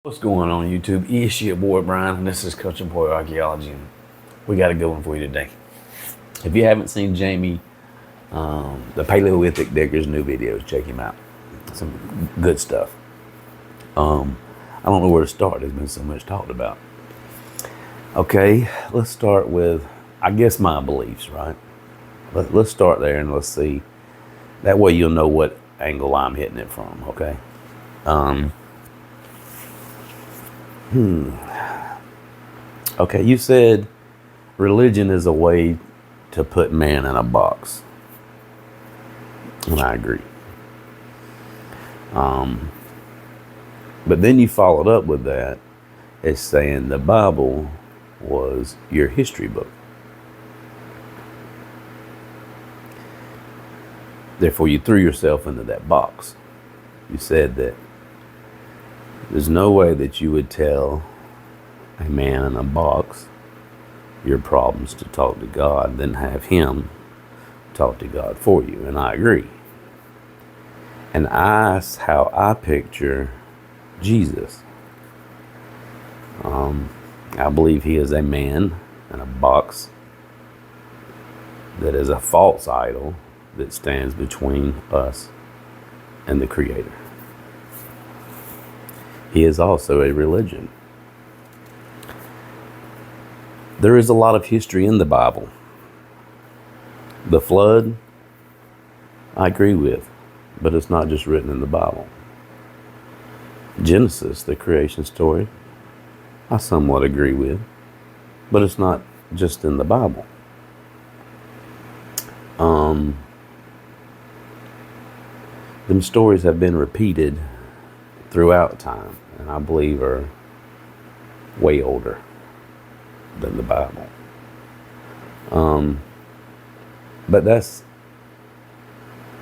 What's going on YouTube? It's your boy Brian, and this is Country Boy Archaeology, and we got a good one for you today. If you haven't seen Jamie, the Paleolithic Digger's new videos, check him out. Some good stuff. I don't know where to start. There's been so much talked about. Okay, let's start with, I guess, my beliefs, right? Let's start there and let's see. That way you'll know what angle I'm hitting it from, okay? Okay, you said religion is a way to put man in a box. And I agree. But then you followed up with that as saying the Bible was your history book. Therefore, you threw yourself into that box. You said that there's no way that you would tell a man in a box your problems to talk to God, then have him talk to God for you. And I agree. And that's how I picture Jesus. I believe he is a man in a box that is a false idol that stands between us and the Creator. He is also a religion. There is a lot of history in the Bible. The flood, I agree with, but it's not just written in the Bible. Genesis, the creation story, I somewhat agree with, but it's not just in the Bible. Them stories have been repeated throughout time, and I believe are way older than the Bible. But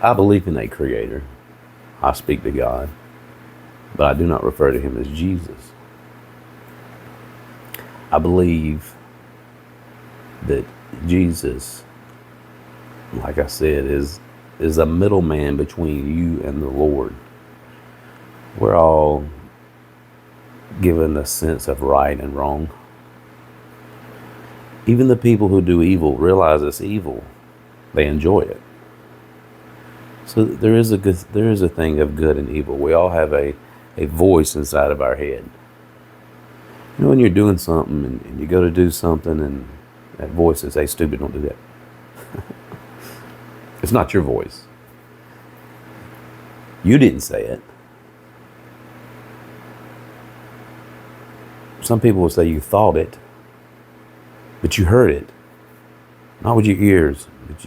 I believe in a creator. I speak to God, but I do not refer to him as Jesus. I believe that Jesus, like I said, is a middleman between you and the Lord. We're all given a sense of right and wrong. Even the people who do evil realize it's evil. They enjoy it. So there is a thing of good and evil. We all have a voice inside of our head. You know, when you're doing something and you go to do something and that voice says, "Hey, stupid, don't do that." It's not your voice. You didn't say it. Some people will say you thought it, but you heard it. Not with your ears, but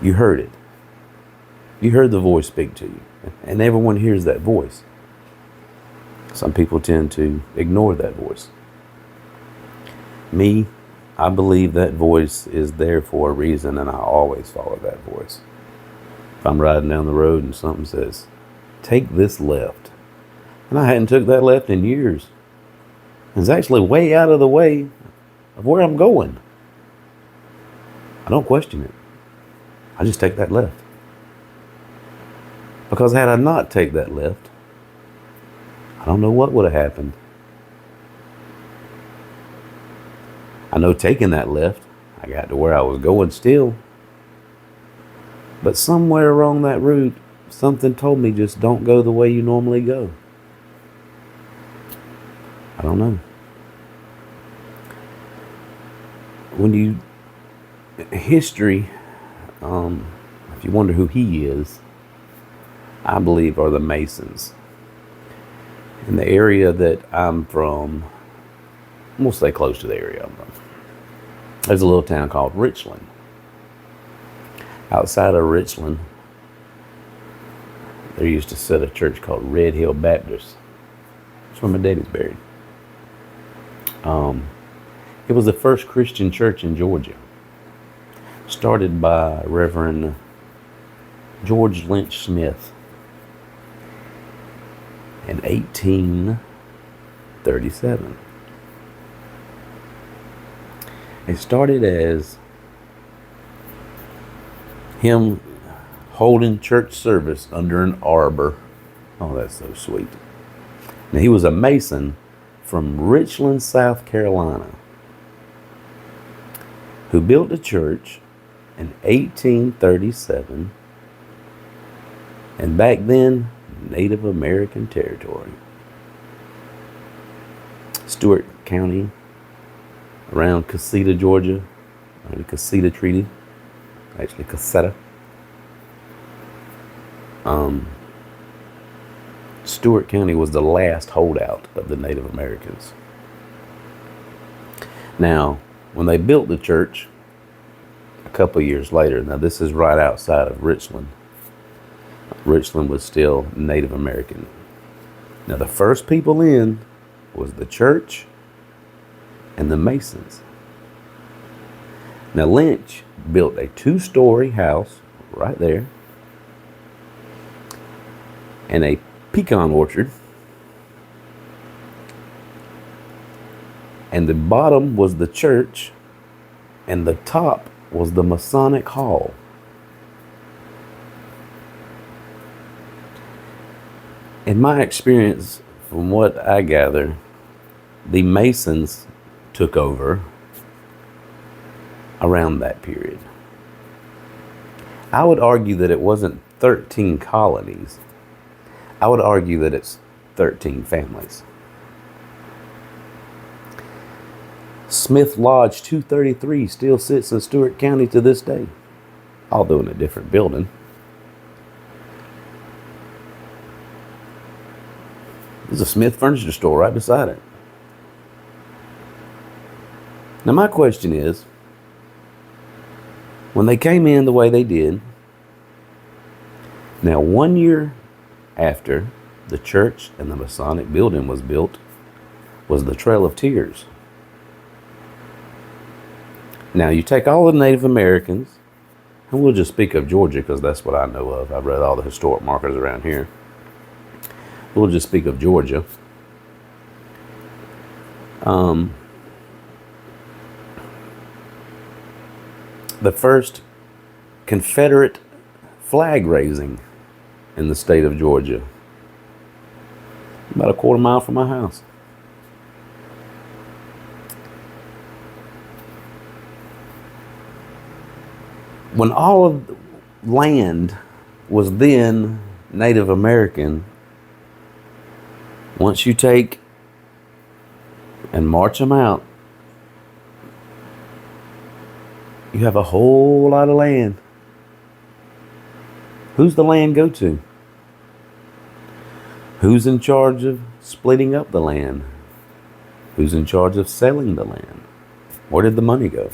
you heard it. You heard the voice speak to you. And everyone hears that voice. Some people tend to ignore that voice. Me, I believe that voice is there for a reason, and I always follow that voice. If I'm riding down the road and something says, "Take this left," and I hadn't took that left in years, it's actually way out of the way of where I'm going, I don't question it. I just take that left. Because had I not take that left, I don't know what would have happened. I know taking that left, I got to where I was going still. But somewhere along that route, something told me just don't go the way you normally go. I don't know. History, if you wonder who he is, I believe are the Masons. In the area that I'm from, we'll stay close to the area I'm from. There's a little town called Richland. Outside of Richland, there used to sit a church called Red Hill Baptist. That's where my daddy's buried. It was the first Christian church in Georgia, started by Reverend George Lynch Smith in 1837. It started as him holding church service under an arbor. Oh, that's so sweet. Now, he was a Mason from Richland, South Carolina, who built a church in 1837, and back then, Native American territory. Stuart County, around Caseta, Georgia, the Caseta Treaty, actually Caseta. Stuart County was the last holdout of the Native Americans. Now, when they built the church a couple of years later, now this is right outside of Richland. Richland was still Native American. Now, the first people in was the church and the Masons. Now, Lynch built a 2-story house right there and a pecan orchard, and the bottom was the church and the top was the Masonic Hall. In my experience, from what I gather, the Masons took over around that period. I would argue that it wasn't 13 colonies. I would argue that it's 13 families. Smith Lodge 233 still sits in Stuart County to this day, although in a different building. There's a Smith furniture store right beside it. Now, my question is, when they came in the way they did, now 1 year after the church and the Masonic building was built was the Trail of Tears. Now, you take all the Native Americans, and we'll just speak of Georgia because that's what I know of. I've read all the historic markers around here. We'll just speak of Georgia. The first Confederate flag raising in the state of Georgia, about a quarter mile from my house. When all of the land was then Native American, once you take and march them out, you have a whole lot of land. Who's the land go to? Who's in charge of splitting up the land? Who's in charge of selling the land? Where did the money go?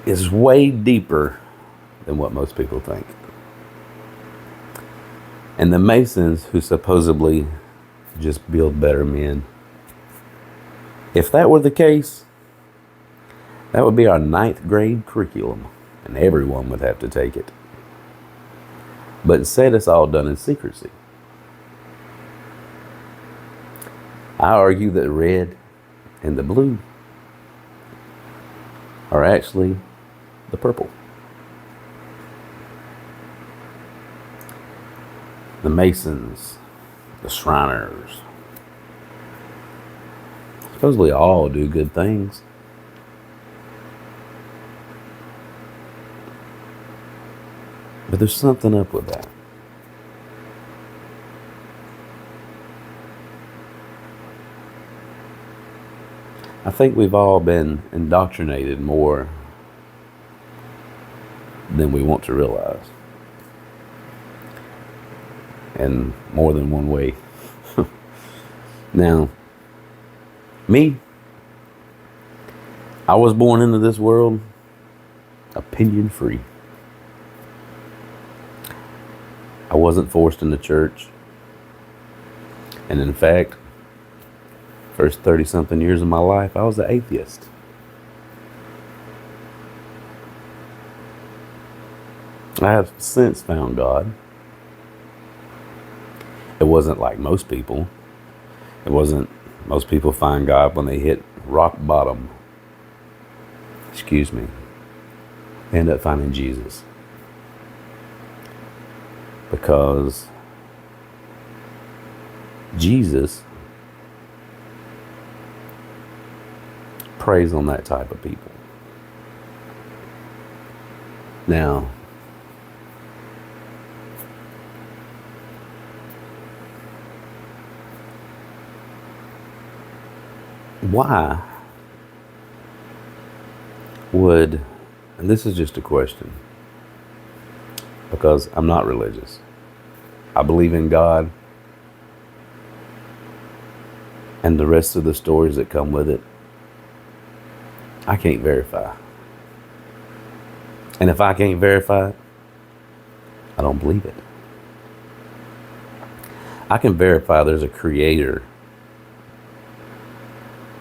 It's way deeper than what most people think. And the Masons, who supposedly just build better men, if that were the case, that would be our 9th grade curriculum, and everyone would have to take it. But instead, it's all done in secrecy. I argue that red and the blue are actually the purple. The Masons, the Shriners, supposedly all do good things. But there's something up with that. I think we've all been indoctrinated more than we want to realize. And more than one way. Now, me, I was born into this world opinion free. I wasn't forced into church. And in fact, first 30-something years of my life, I was an atheist. I have since found God. It wasn't like most people. Most people find God when they hit rock bottom. Excuse me. They end up finding Jesus. Because Jesus preys on that type of people. Now, why would, and this is just a question, because I'm not religious. I believe in God and the rest of the stories that come with it, I can't verify. And if I can't verify it, I don't believe it. I can verify there's a creator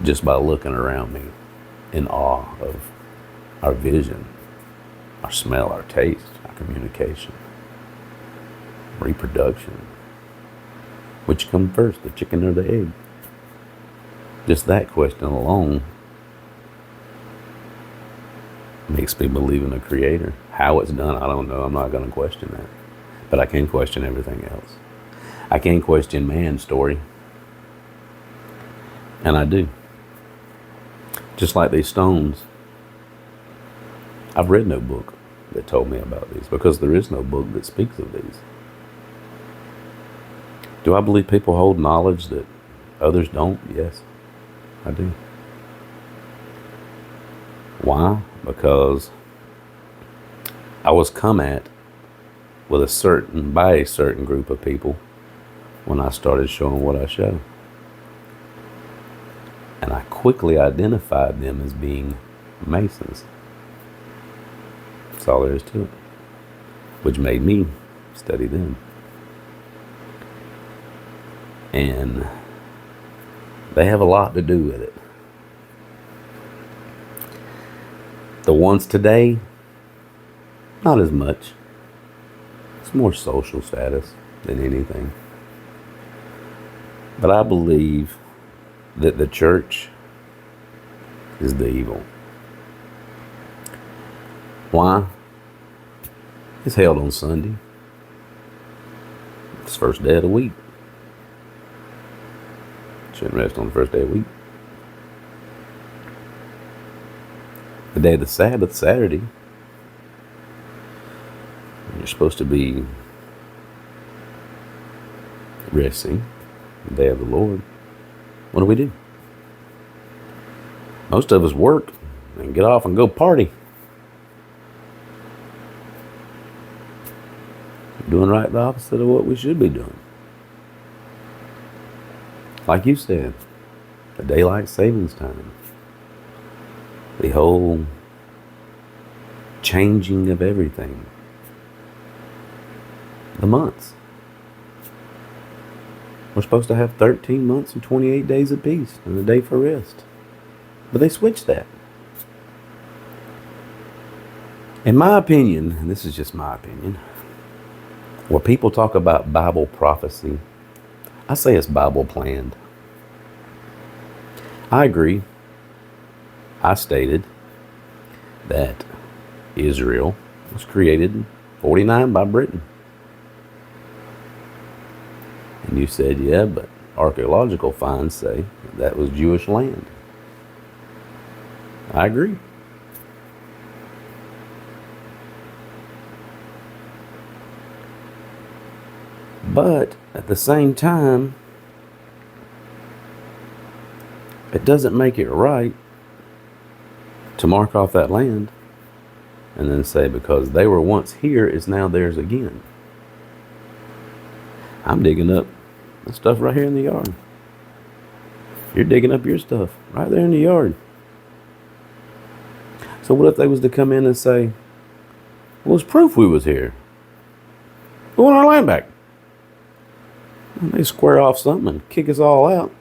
just by looking around me in awe of our vision, our smell, our taste, our communication, reproduction. Which come first, the chicken or the egg? Just that question alone makes me believe in a creator. How it's done, I don't know. I'm not going to question that. But I can question everything else. I can question man's story. And I do. Just like these stones. I've read no book that told me about these, because there is no book that speaks of these. Do I believe people hold knowledge that others don't? Yes, I do. Why? Because I was come at by a certain group of people when I started showing what I show. And I quickly identified them as being Masons. That's all there is to it. Which made me study them. And they have a lot to do with it. The ones today, not as much. It's more social status than anything. But I believe that the church is the evil. Why? It's held on Sunday. It's the first day of the week. Shouldn't rest on the first day of the week. The day of the Sabbath, Saturday, you're supposed to be resting. The day of the Lord. What do? Most of us work and get off and go party. Doing right the opposite of what we should be doing. Like you said, the daylight savings time. The whole changing of everything. The months. We're supposed to have 13 months and 28 days apiece and a day for rest. But they switched that. In my opinion, and this is just my opinion, where people talk about Bible prophecy, I say it's Bible planned. I agree. I stated that Israel was created in 49 by Britain. And you said, yeah, but archaeological finds say that was Jewish land. I agree. But at the same time, it doesn't make it right to mark off that land and then say because they were once here, it's now theirs again. I'm digging up the stuff right here in the yard. You're digging up your stuff right there in the yard. So what if they was to come in and say, well, it's proof we was here. We want our land back. And they square off something and kick us all out.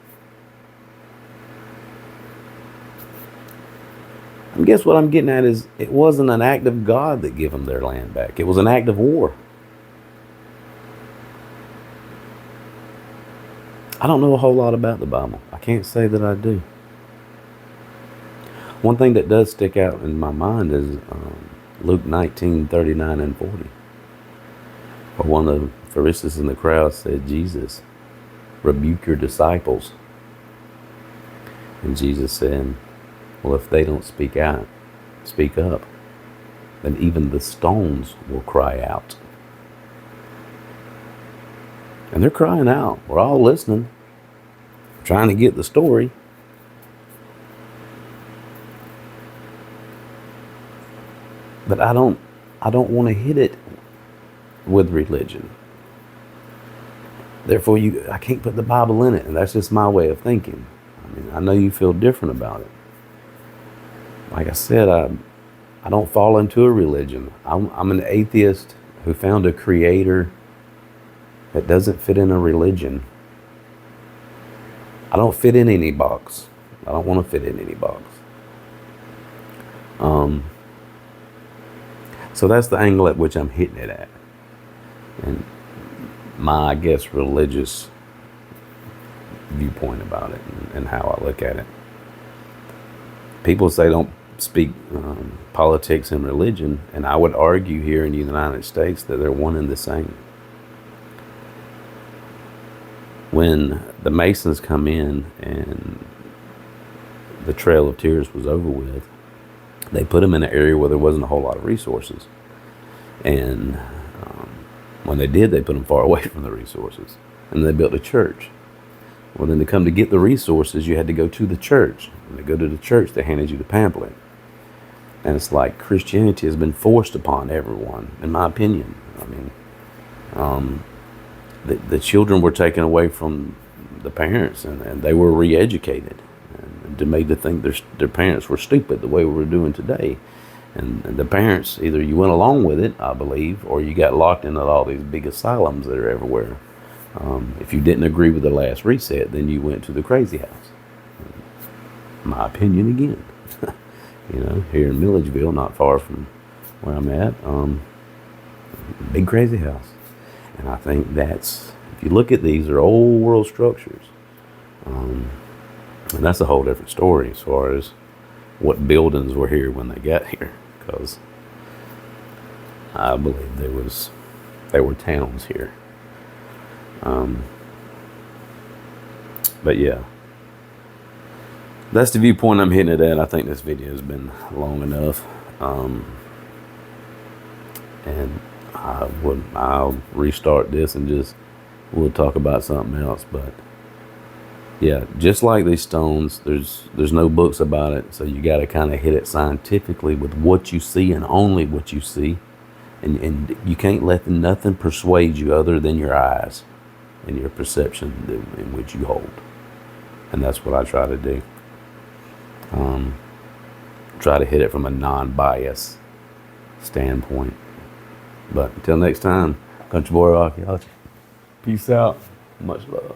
And guess what I'm getting at is it wasn't an act of God that gave them their land back. It was an act of war. I don't know a whole lot about the Bible. I can't say that I do. One thing that does stick out in my mind is Luke 19:39 and 40. Or one of the Pharisees in the crowd said, Jesus, rebuke your disciples. And Jesus said, well, if they don't speak up, then even the stones will cry out. And they're crying out. We're all listening, trying to get the story. But I don't want to hit it with religion. Therefore, I can't put the Bible in it, and that's just my way of thinking. I mean, I know you feel different about it. Like I said, I don't fall into a religion. I'm an atheist who found a creator that doesn't fit in a religion. I don't fit in any box. I don't want to fit in any box. So that's the angle at which I'm hitting it at. And my, I guess, religious viewpoint about it and how I look at it. People say don't speak politics and religion, and I would argue here in the United States that they're one and the same. When the Masons come in and the Trail of Tears was over with, they put them in an area where there wasn't a whole lot of resources. And when they did, they put them far away from the resources. And they built a church. Well, then to come to get the resources, you had to go to the church. When they go to the church, they handed you the pamphlet. And it's like Christianity has been forced upon everyone, in my opinion. I mean, the children were taken away from the parents, and they were re-educated and made to think their parents were stupid the way we're doing today. And the parents, either you went along with it, I believe, or you got locked into all these big asylums that are everywhere. If you didn't agree with the last reset, then you went to the crazy house. My opinion again. You know, here in Milledgeville, not far from where I'm at, big crazy house. And I think that's, if you look at these, they're old world structures. And that's a whole different story as far as what buildings were here when they got here. Because I believe there were towns here. But yeah, that's the viewpoint I'm hitting it at. I think this video has been long enough. And I'll restart this and we'll talk about something else. But yeah, just like these stones, there's no books about it, so you got to kind of hit it scientifically with what you see and only what you see, and you can't let nothing persuade you other than your eyes and your perception in which you hold, and that's what I try to do. Try to hit it from a non-biased standpoint. But until next time, Country Boy Archaeology. Peace out. Much love.